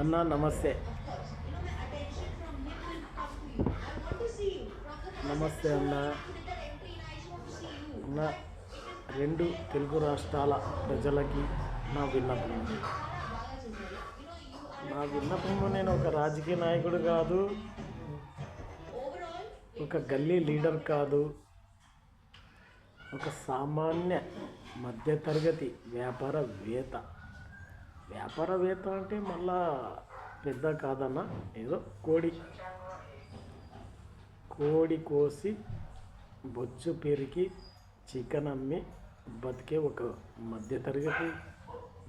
అన్నా నమస్తే. నమస్తే అన్న. అన్న, రెండు తెలుగు రాష్ట్రాల ప్రజలకి నా విన్నపము నేను ఒక రాజకీయ నాయకుడు కాదు, ఒక గల్లీ లీడర్ కాదు, ఒక సామాన్య మధ్యతరగతి వ్యాపారవేత్త అంటే మళ్ళా పెద్ద కాదన్న. ఏదో కోడి కోసి బొచ్చు పెరికి చికెన్ అమ్మి బతికే ఒక మధ్యతరగతి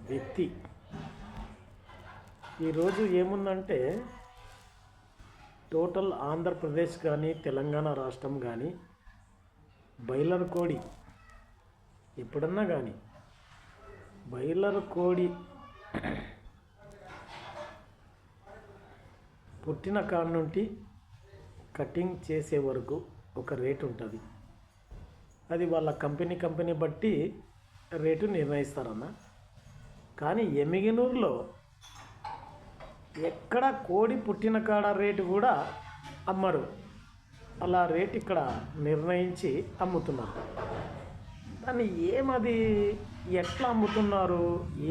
వ్యక్తి. ఈరోజు ఏముందంటే టోటల్ ఆంధ్రప్రదేశ్ కానీ తెలంగాణ రాష్ట్రం కానీ బాయిలర్ కోడి ఎప్పుడన్నా కానీ బాయిలర్ కోడి పుట్టిన కాడ నుండి కటింగ్ చేసే వరకు ఒక రేటు ఉంటుంది. అది వాళ్ళ కంపెనీ బట్టి రేటు నిర్ణయిస్తారన్న. కానీ ఎమ్మిగనూరులో ఎక్కడ కోడి పుట్టిన కాడ రేటు కూడా అమ్మరు. అలా రేటు ఇక్కడ నిర్ణయించి అమ్ముతున్నారు. దాన్ని ఏమది ఎట్లా అమ్ముతున్నారు,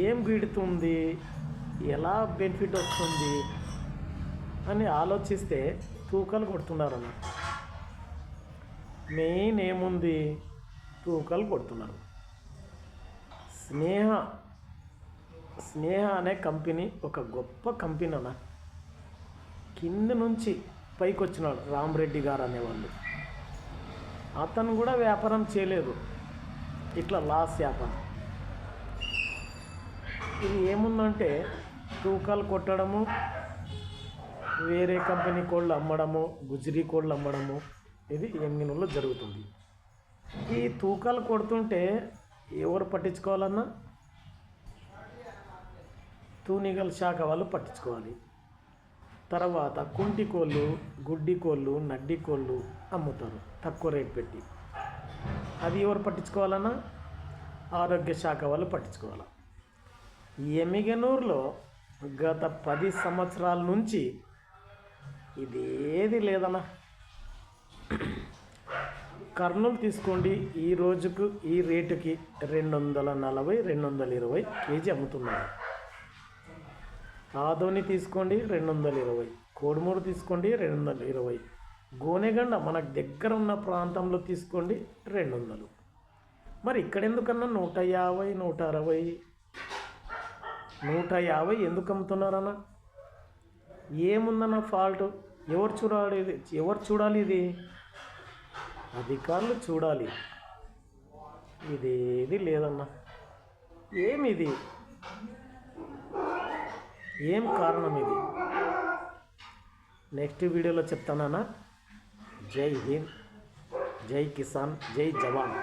ఏం వీడుతుంది, ఎలా బెనిఫిట్ వస్తుంది అని ఆలోచిస్తే తూకాలు కొడుతున్నారన్న. మెయిన్ ఏముంది, తూకాలు కొడుతున్నారు. స్నేహ అనే కంపెనీ ఒక గొప్ప కంపెనీ అన్న. కింద నుంచి పైకి వచ్చినాడు రామరెడ్డి గారు అనేవాళ్ళు. అతను కూడా వ్యాపారం చేయలేదు, ఇట్లా లాస్ వ్యాపారం. ఇది ఏముందంటే తూకాలు కొట్టడము, వేరే కంపెనీ కోళ్ళు అమ్మడము, గుజరీ కోళ్ళు అమ్మడము, ఇది ఎమ్మిగనూరులో జరుగుతుంది. ఈ తూకాలు కొడుతుంటే ఎవరు పట్టించుకోవాలన్నా, తూనిగల శాఖ వాళ్ళు పట్టించుకోవాలి. తర్వాత కుంటి కోళ్ళు, గుడ్డి కోళ్ళు, నడ్డి కోళ్ళు అమ్ముతారు తక్కువ రేట్ పెట్టి. అది ఎవరు పట్టించుకోవాలన్నా, ఆరోగ్య శాఖ వాళ్ళు పట్టించుకోవాలి. ఎమ్మిగనూరులో గత 10 సంవత్సరాల నుంచి ఇదేది లేదన్న. కర్నూలు తీసుకోండి, ఈ రోజుకు ఈ రేటుకి 240, 220 కేజీ అమ్ముతున్నారు. ఆదోని తీసుకోండి 220, కోడుమూరు తీసుకోండి 220, గోనెగండ మనకు దగ్గర ఉన్న ప్రాంతంలో తీసుకోండి 200. మరి ఇక్కడ ఎందుకన్నా 150, 160, 150 ఎందుకు అమ్ముతున్నారన్న? ఏముందన్న ఫాల్ట్? ఎవరు చూడాలి ఇది? అధికారులు చూడాలి. ఇదేది లేదన్న. ఏమిది? ఏం కారణం ఇది? నెక్స్ట్ వీడియోలో చెప్తానన్నా. జై హింద్, జై కిసాన్, జై జవాన్.